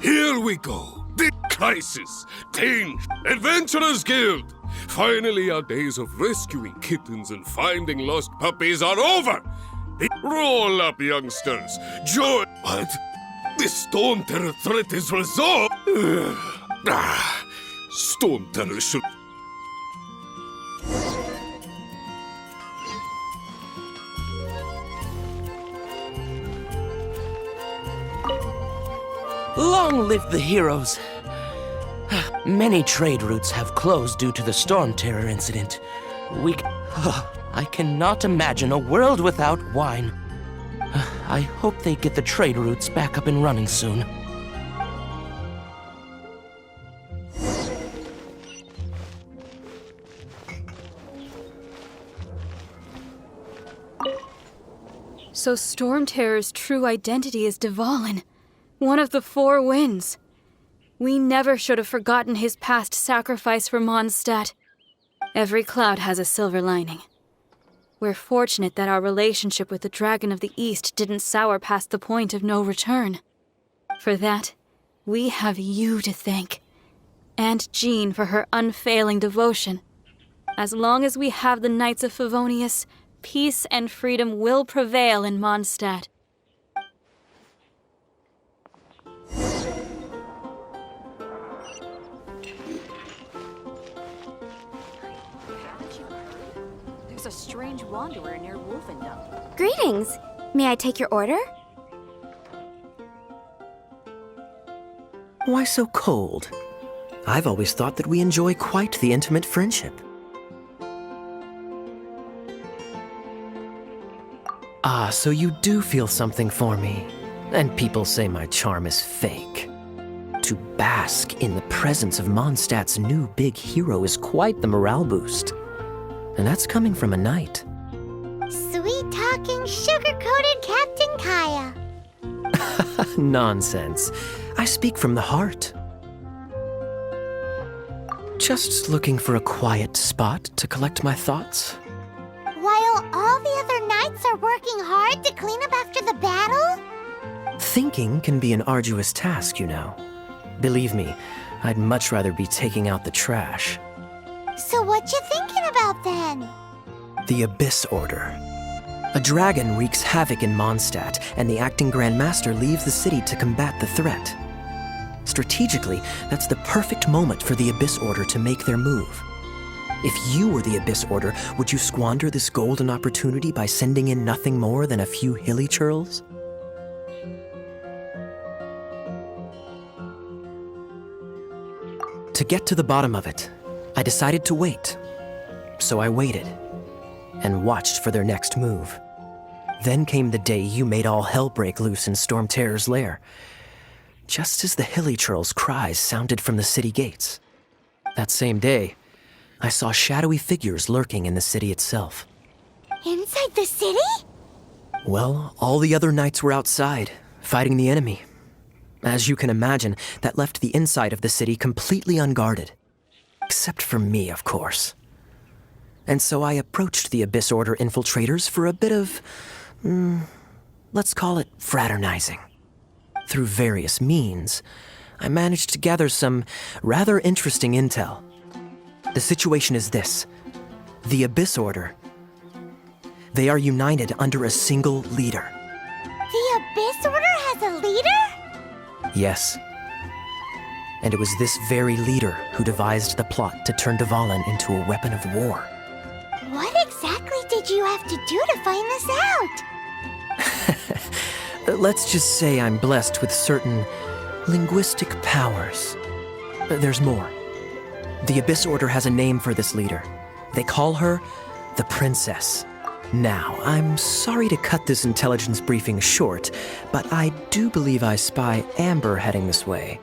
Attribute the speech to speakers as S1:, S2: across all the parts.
S1: Here we go. The Crisis, Danger, Adventurers Guild. Finally, our days of rescuing kittens and finding lost puppies are over. Roll up, youngsters. Join. What? The Storm Terror threat is resolved. Storm Terror should.
S2: Long live the heroes! Many trade routes have closed due to the Storm Terror incident. I cannot imagine a world without wine. I hope they get the trade routes back up and running soon.
S3: So Storm Terror's true identity is Dvalin, one of the Four Winds. We never should have forgotten his past sacrifice for Mondstadt. Every cloud has a silver lining. We're fortunate that our relationship with the Dragon of the East didn't sour past the point of no return. For that, we have you to thank. And Jean for her unfailing devotion. As long as we have the Knights of Favonius, peace and freedom will prevail in Mondstadt.
S4: There's a strange wanderer near Wolfendom.
S5: Greetings! May I take your order?
S6: Why so cold? I've always thought that we enjoy quite the intimate friendship. Ah, so you do feel something for me. And people say my charm is fake. To bask in the presence of Mondstadt's new big hero is quite the morale boost. And that's coming from a knight.
S5: Sweet-talking, sugar-coated Captain Kaya.
S6: Nonsense. I speak from the heart. Just looking for a quiet spot to collect my thoughts.
S5: While all the other knights are working hard to clean up after the battle?
S6: Thinking can be an arduous task, you know. Believe me, I'd much rather be taking out the trash.
S5: So what you thinking about then?
S6: The Abyss Order. A dragon wreaks havoc in Mondstadt, and the acting Grand Master leaves the city to combat the threat. Strategically, that's the perfect moment for the Abyss Order to make their move. If you were the Abyss Order, would you squander this golden opportunity by sending in nothing more than a few hilly churls? To get to the bottom of it, I decided to wait. So I waited, and watched for their next move. Then came the day you made all hell break loose in Storm Terror's lair, just as the hilly churl's cries sounded from the city gates. That same day, I saw shadowy figures lurking in the city itself.
S5: Inside the city?
S6: Well, all the other knights were outside, fighting the enemy. As you can imagine, that left the inside of the city completely unguarded. Except for me, of course. And so I approached the Abyss Order infiltrators for a bit of, let's call it fraternizing. Through various means, I managed to gather some rather interesting intel. The situation is this. The Abyss Order. They are united under a single leader.
S5: The Abyss Order has a leader?
S6: Yes. And it was this very leader who devised the plot to turn Dvalin into a weapon of war.
S5: What exactly did you have to do to find this out?
S6: Let's just say I'm blessed with certain linguistic powers. There's more. The Abyss Order has a name for this leader. They call her the Princess. Now, I'm sorry to cut this intelligence briefing short, but I do believe I spy Amber heading this way.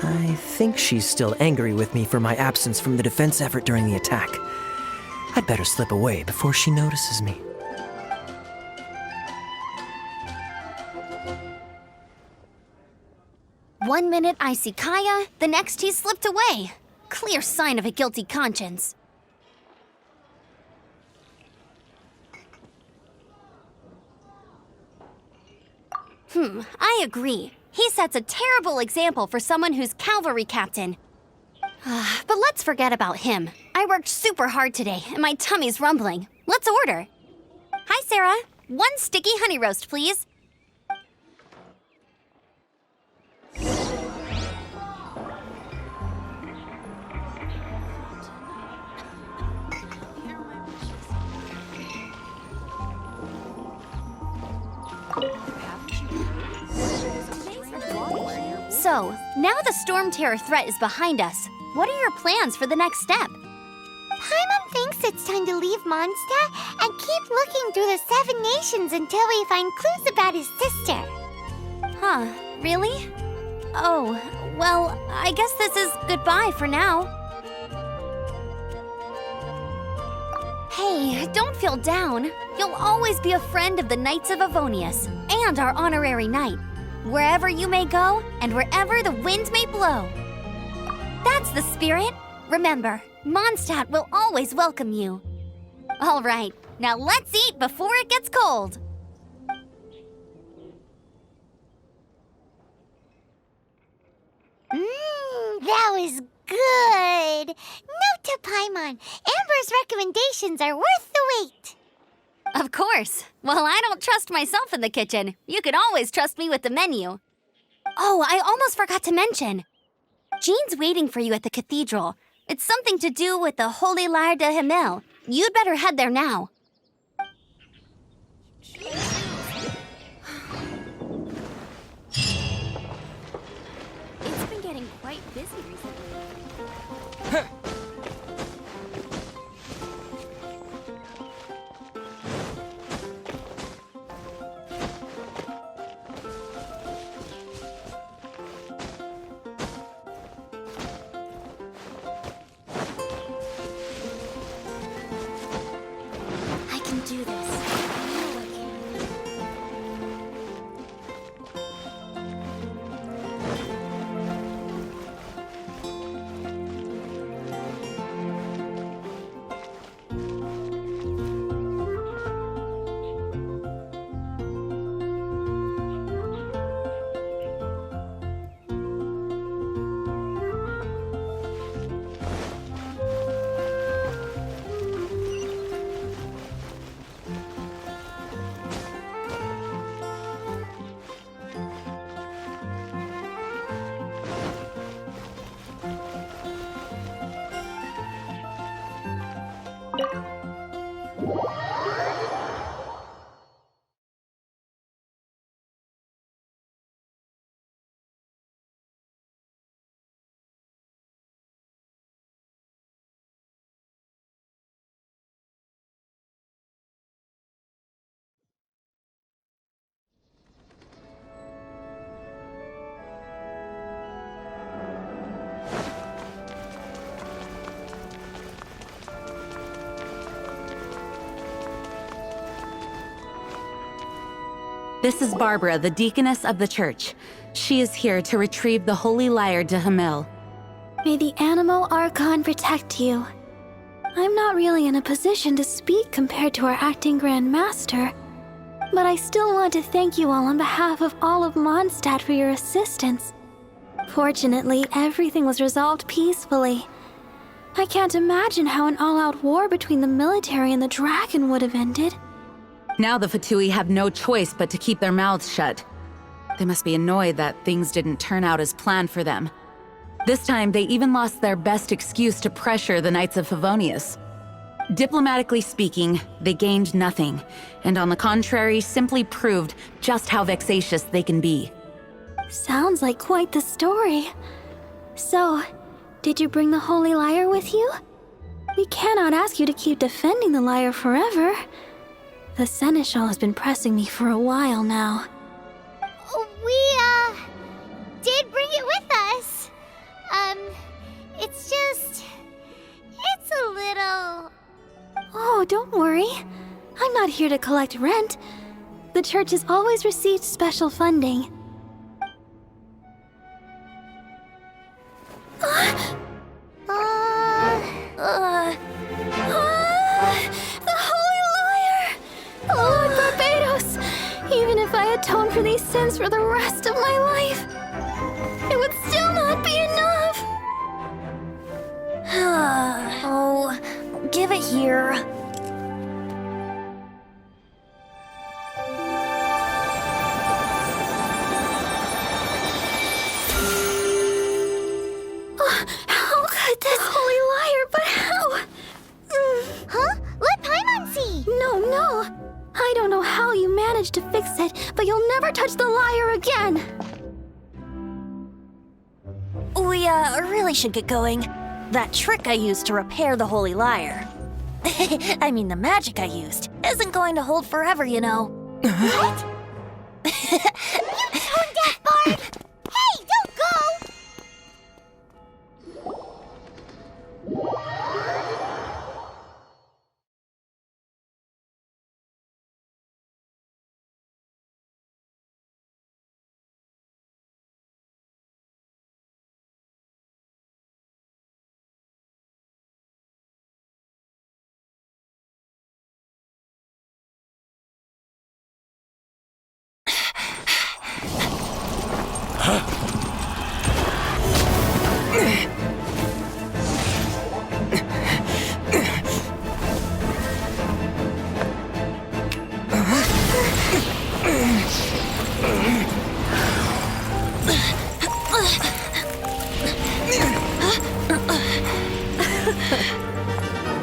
S6: I think she's still angry with me for my absence from the defense effort during the attack. I'd better slip away before she notices me.
S5: One minute I see Kaya, the next he's slipped away. Clear sign of a guilty conscience. I agree. He sets a terrible example for someone who's cavalry captain. But let's forget about him. I worked super hard today, and my tummy's rumbling. Let's order. Hi, Sarah. 1 sticky honey roast, please. So, now the Storm Terror threat is behind us. What are your plans for the next step?
S7: Paimon thinks it's time to leave Mondstadt and keep looking through the 7 nations until we find clues about his sister.
S5: Huh, really? Oh, well, I guess this is goodbye for now. Hey, don't feel down. You'll always be a friend of the Knights of Avonius and our honorary knight. Wherever you may go and wherever the wind may blow. That's the spirit. Remember, Mondstadt will always welcome you. All right, now let's eat before it gets cold.
S7: That was good. Note to Paimon, Amber's recommendations are worth the wait.
S5: Of course. Well, I don't trust myself in the kitchen. You can always trust me with the menu. Oh, I almost forgot to mention. Jean's waiting for you at the cathedral. It's something to do with the Holy Lyre de Himmel. You'd better head there now. It's been getting quite busy recently. I can do this. I know I can.
S8: This is Barbara, the deaconess of the church. She is here to retrieve the Holy Lyre de Himmel.
S3: May the Animo Archon protect you. I'm not really in a position to speak compared to our acting Grand Master, but I still want to thank you all on behalf of all of Mondstadt for your assistance. Fortunately, everything was resolved peacefully. I can't imagine how an all-out war between the military and the dragon would have ended.
S8: Now the Fatui have no choice but to keep their mouths shut. They must be annoyed that things didn't turn out as planned for them. This time, they even lost their best excuse to pressure the Knights of Favonius. Diplomatically speaking, they gained nothing, and on the contrary, simply proved just how vexatious they can be.
S3: Sounds like quite the story. So, did you bring the Holy Lyre with you? We cannot ask you to keep defending the lyre forever. The Seneschal has been pressing me for a while now.
S7: We, did bring it with us. It's a little...
S3: Oh, don't worry. I'm not here to collect rent. The church has always received special funding. The Holy Lyre! Lord Barbados! Even if I atone for these sins for the rest of my life,
S9: We really should get going. That trick I used to repair the Holy Lyre. I mean, the magic I used isn't going to hold forever, you know.
S7: What? You tone-deaf bard! Hey, don't go!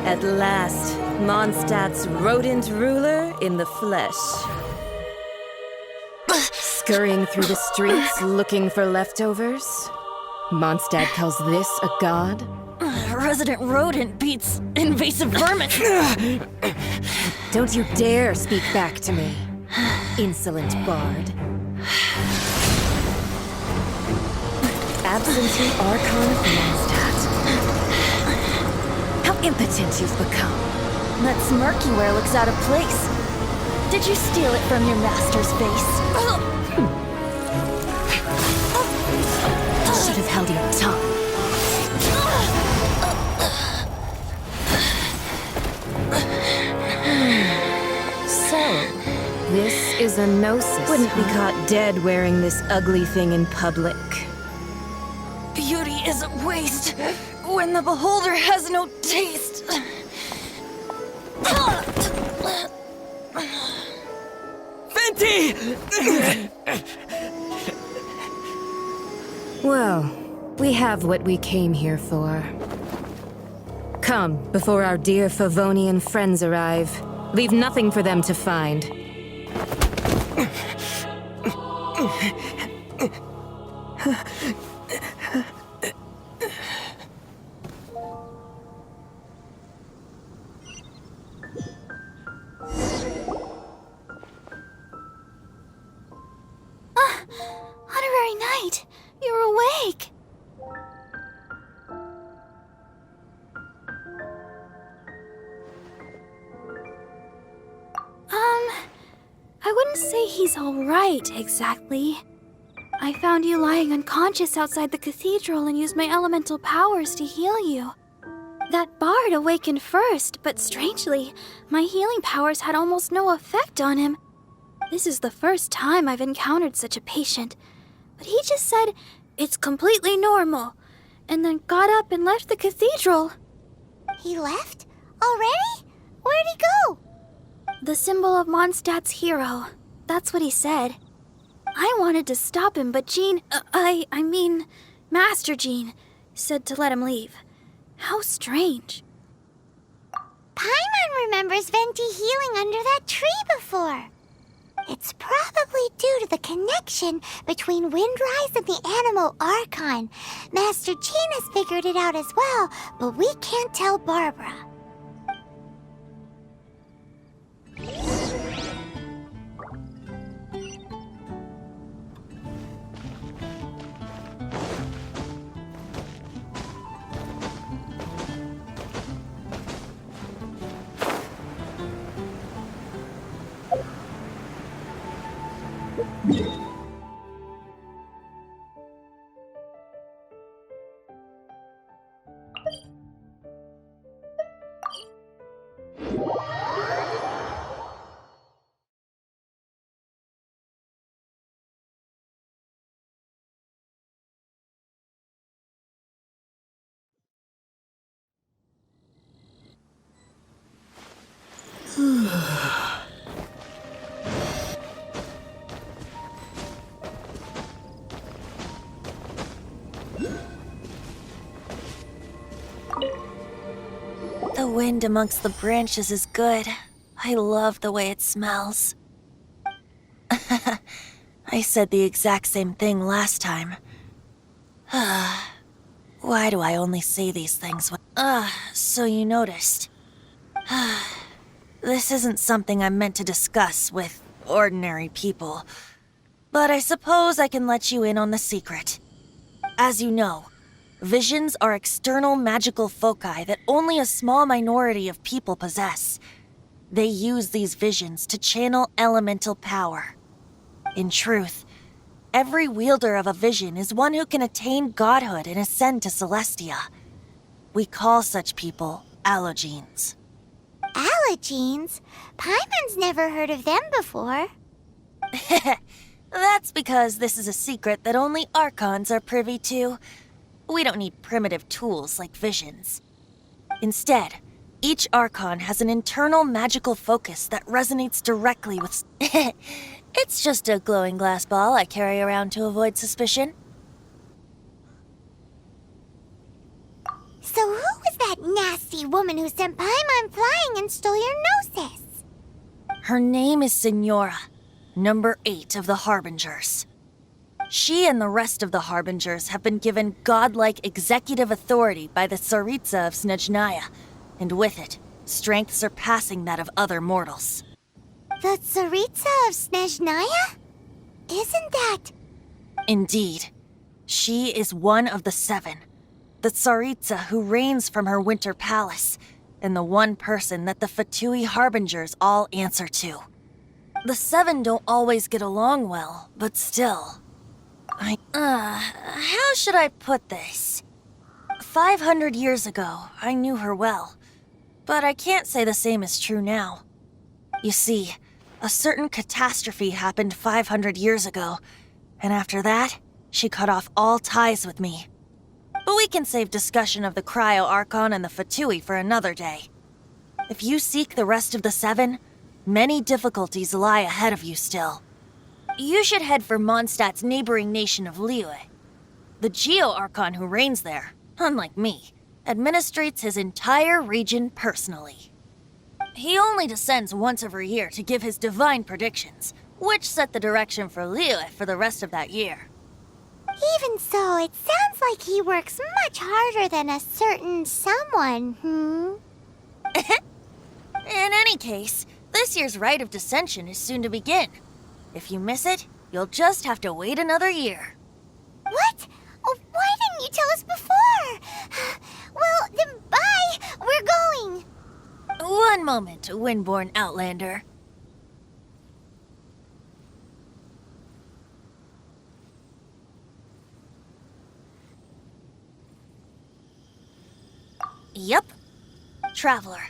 S10: At last, Mondstadt's rodent ruler in the flesh. Scurrying through the streets looking for leftovers? Mondstadt calls this a god?
S9: Resident rodent beats invasive vermin.
S10: Don't you dare speak back to me, insolent bard. Absentee Archon of Mondstadt. How impotent you've become.
S9: That smirky wear looks out of place. Did you steal it from your master's face?
S10: You should have held your tongue. So, this is a gnosis. Wouldn't be caught dead wearing this ugly thing in public.
S9: Beauty isn't waste when the beholder has no taste.
S10: Fenty! Well, we have what we came here for. Come, before our dear Favonian friends arrive. Leave nothing for them to find.
S7: Honorary Knight, you're awake. I wouldn't say he's all right, exactly. I found you lying unconscious outside the cathedral and used my elemental powers to heal you. That bard awakened first, but strangely, my healing powers had almost no effect on him. This is the first time I've encountered such a patient, but he just said, "It's completely normal," and then got up and left the cathedral. He left? Already? Where'd he go? The symbol of Mondstadt's hero. That's what he said. I wanted to stop him, but Master Jean, said to let him leave. How strange. Paimon remembers Venti healing under that tree before. It's probably due to the connection between Windrise and the Animal Archon. Master Jean has figured it out as well, but we can't tell Barbara.
S9: The wind amongst the branches is good. I love the way it smells. I said the exact same thing last time. Why do I only say these things when... so you noticed. This isn't something I'm meant to discuss with ordinary people. But I suppose I can let you in on the secret. As you know, visions are external magical foci that only a small minority of people possess. They use these visions to channel elemental power. In truth, every wielder of a vision is one who can attain godhood and ascend to Celestia. We call such people allogenes.
S7: Allogenes? Paimon's never heard of them before.
S9: That's because this is a secret that only Archons are privy to. We don't need primitive tools like visions. Instead, each Archon has an internal magical focus that resonates directly with... It's just a glowing glass ball I carry around to avoid suspicion.
S7: So who was that nasty woman who sent Paimon flying and stole your Gnosis?
S9: Her name is Senora, number 8 of the Harbingers. She and the rest of the Harbingers have been given godlike executive authority by the Tsaritsa of Snezhnaya, and with it, strength surpassing that of other mortals.
S7: The Tsaritsa of Snezhnaya? Isn't that...
S9: Indeed. She is one of the 7. The Tsaritsa who reigns from her winter palace, and the one person that the Fatui Harbingers all answer to. The 7 don't always get along well, but still... how should I put this? 500 years ago, I knew her well. But I can't say the same is true now. You see, a certain catastrophe happened 500 years ago, and after that, she cut off all ties with me. But we can save discussion of the Cryo Archon and the Fatui for another day. If you seek the rest of the 7, many difficulties lie ahead of you still. You should head for Mondstadt's neighboring nation of Liyue. The Geo Archon who reigns there, unlike me, administrates his entire region personally. He only descends once every year to give his divine predictions, which set the direction for Liyue for the rest of that year.
S7: Even so, it sounds like he works much harder than a certain someone,
S9: In any case, this year's Rite of Descension is soon to begin. If you miss it, you'll just have to wait another year.
S7: What? Oh, why didn't you tell us before? Well, then bye! We're going!
S9: One moment, Windborn Outlander. Yep. Traveler,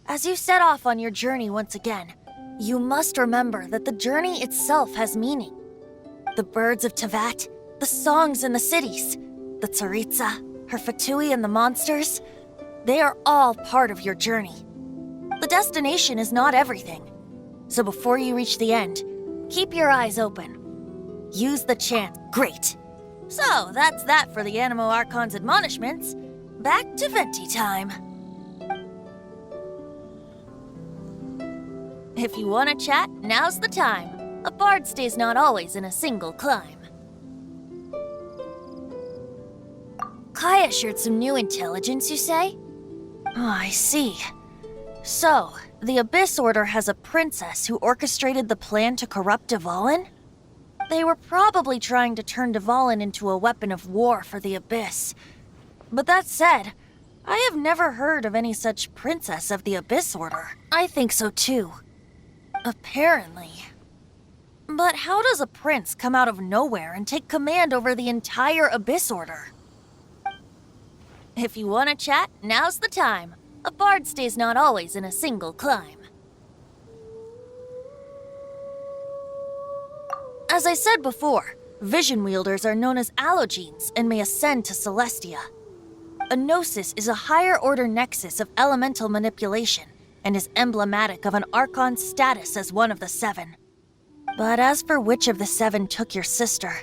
S9: as you set off on your journey once again, you must remember that the journey itself has meaning. The birds of Tevat, the songs in the cities, the Tsaritsa, her Fatui and the monsters, they are all part of your journey. The destination is not everything. So before you reach the end, keep your eyes open. Use the chant. Great. So that's that for the Animo Archon's admonishments. Back to Venti time. If you want to chat, now's the time. A bard stays not always in a single climb. Kaya shared some new intelligence, you say? Oh, I see. So, the Abyss Order has a princess who orchestrated the plan to corrupt Dvalin? They were probably trying to turn Dvalin into a weapon of war for the Abyss. But that said, I have never heard of any such princess of the Abyss Order. I think so too. Apparently. But how does a prince come out of nowhere and take command over the entire Abyss Order? If you want to chat, now's the time. A bard stays not always in a single climb. As I said before, vision wielders are known as allogenes and may ascend to Celestia. A gnosis is a higher-order nexus of elemental manipulation and is emblematic of an Archon's status as one of the 7. But as for which of the 7 took your sister,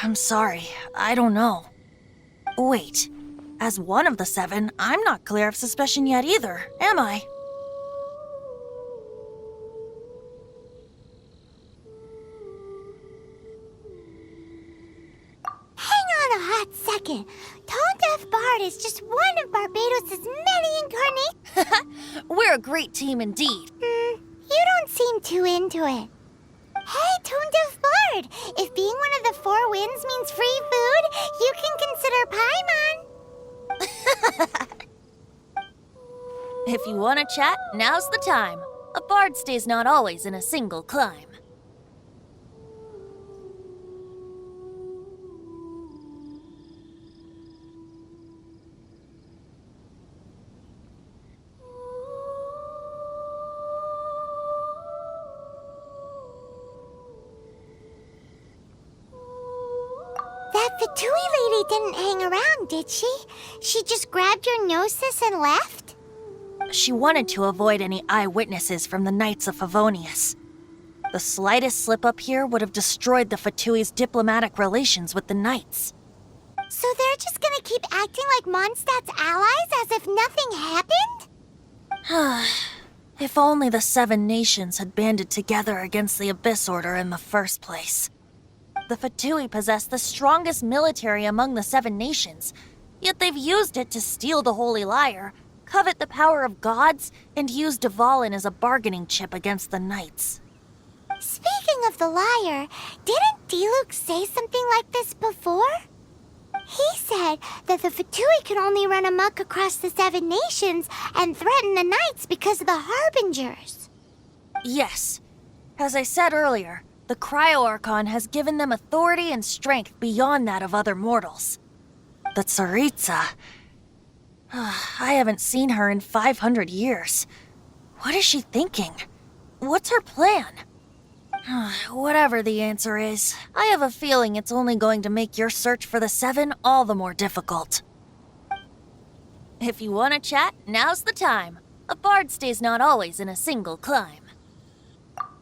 S9: I'm sorry, I don't know. Wait, as one of the 7, I'm not clear of suspicion yet either, am I?
S7: Hang on a hot second. Tone Deaf Bard is just one of Barbados' many incarnations.
S9: We're a great team indeed.
S7: You don't seem too into it. Hey, Tone Deaf Bard, if being one of the four winds means free food, you can consider Paimon.
S9: If you want to chat, now's the time. A bard stays not always in a single climb.
S7: That Fatui lady didn't hang around, did she? She just grabbed your gnosis and left?
S9: She wanted to avoid any eyewitnesses from the Knights of Favonius. The slightest slip-up here would have destroyed the Fatui's diplomatic relations with the Knights.
S7: So they're just gonna keep acting like Mondstadt's allies as if nothing happened?
S9: If only the Seven Nations had banded together against the Abyss Order in the first place. The Fatui possess the strongest military among the Seven Nations, yet they've used it to steal the Holy Lyre, covet the power of gods, and use Dvalin as a bargaining chip against the Knights.
S7: Speaking of the lyre, didn't Diluc say something like this before? He said that the Fatui can only run amok across the Seven Nations and threaten the Knights because of the Harbingers.
S9: Yes. As I said earlier, the Cryo-Archon has given them authority and strength beyond that of other mortals. The Tsaritsa... I haven't seen her in 500 years. What is she thinking? What's her plan? Whatever the answer is, I have a feeling it's only going to make your search for the Seven all the more difficult. If you want to chat, now's the time. A bard stays not always in a single climb.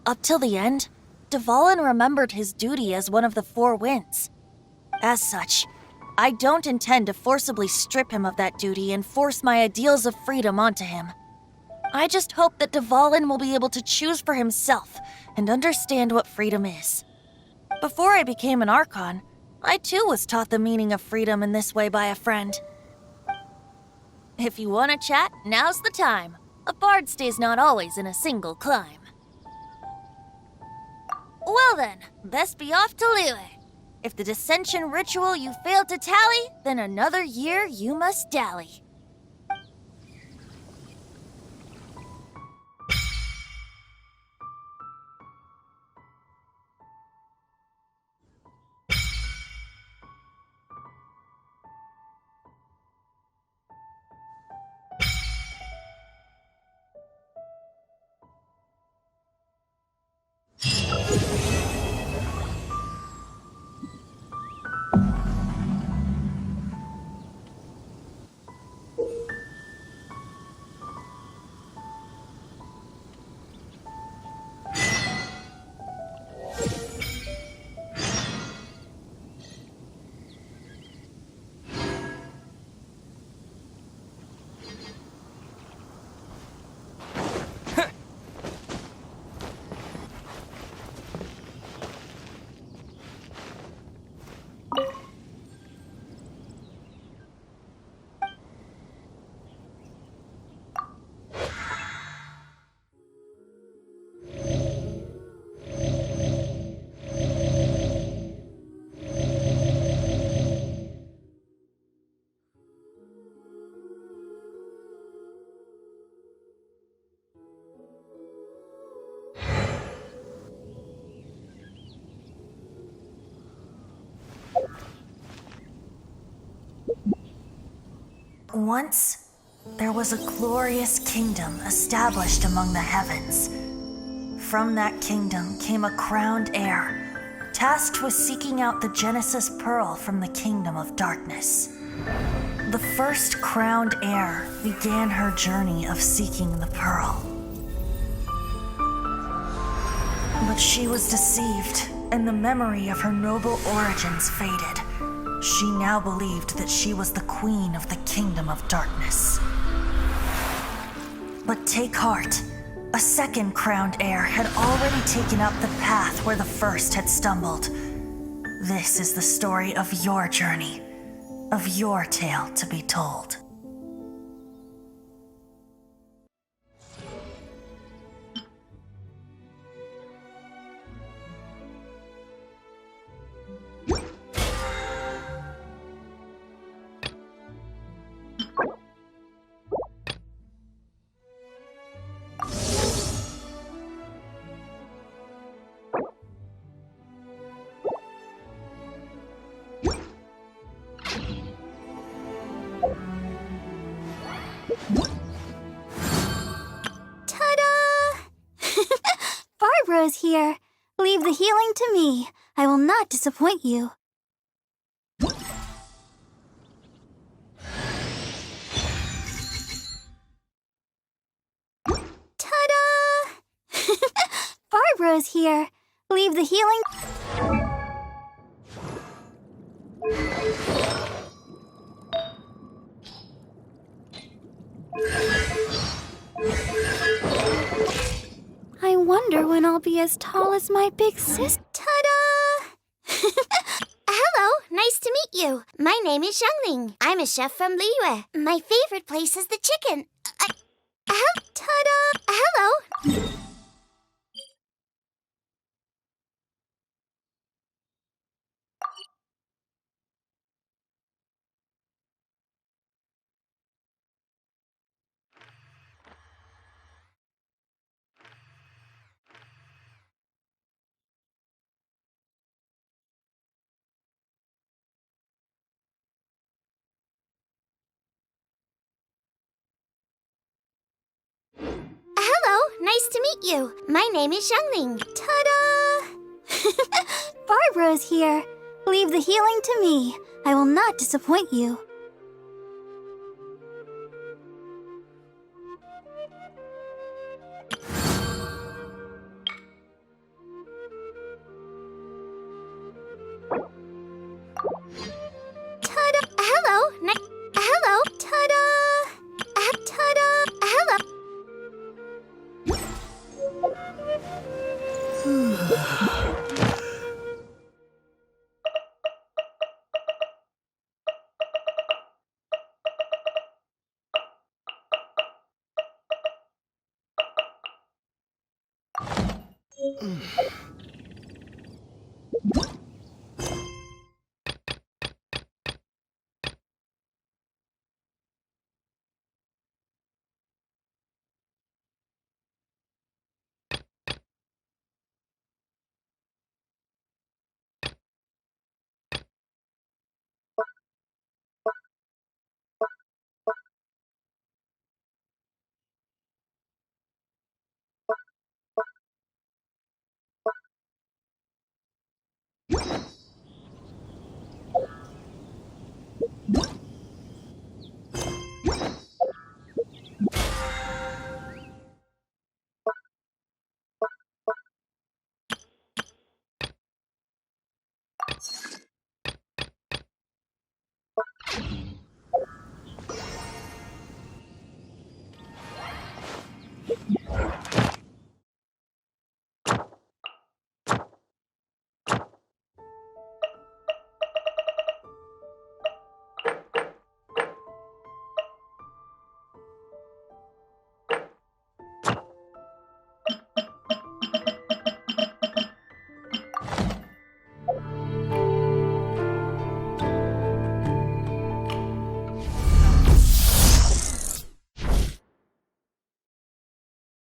S9: Up till the end, Dvalin remembered his duty as one of the Four Winds. As such, I don't intend to forcibly strip him of that duty and force my ideals of freedom onto him. I just hope that Dvalin will be able to choose for himself and understand what freedom is. Before I became an Archon, I too was taught the meaning of freedom in this way by a friend. If you want to chat, now's the time. A bard stays not always in a single climb. Well then, best be off to Liyue. If the dissension ritual you failed to tally, then another year you must dally. Once, there was a glorious kingdom established among the heavens. From that kingdom came a crowned heir, tasked with seeking out the Genesis Pearl from the kingdom of darkness. The first crowned heir began her journey of seeking the pearl. But she was deceived, and the memory of her noble origins faded. She now believed that she was the queen of the kingdom of darkness. But take heart. A second crowned heir had already taken up the path where the first had stumbled. This is the story of your journey. of your tale to be told.
S7: Barbara's here. Leave the healing to me. I will not disappoint you. Ta-da! Barbara's here. Leave the healing... I wonder when I'll be as tall as my big sis. Ta-da!
S5: Hello, nice to meet you. My name is Xiangling. I'm a chef from Liyue. My favorite place is the chicken. Ta-da! Hello. Hello, nice to meet you. My name is Xiangling.
S7: Ta-da! Barbara's here. Leave the healing to me. I will not disappoint you.
S5: Ta-da! Hello, hello. Ta-da! Ta-da! Hello.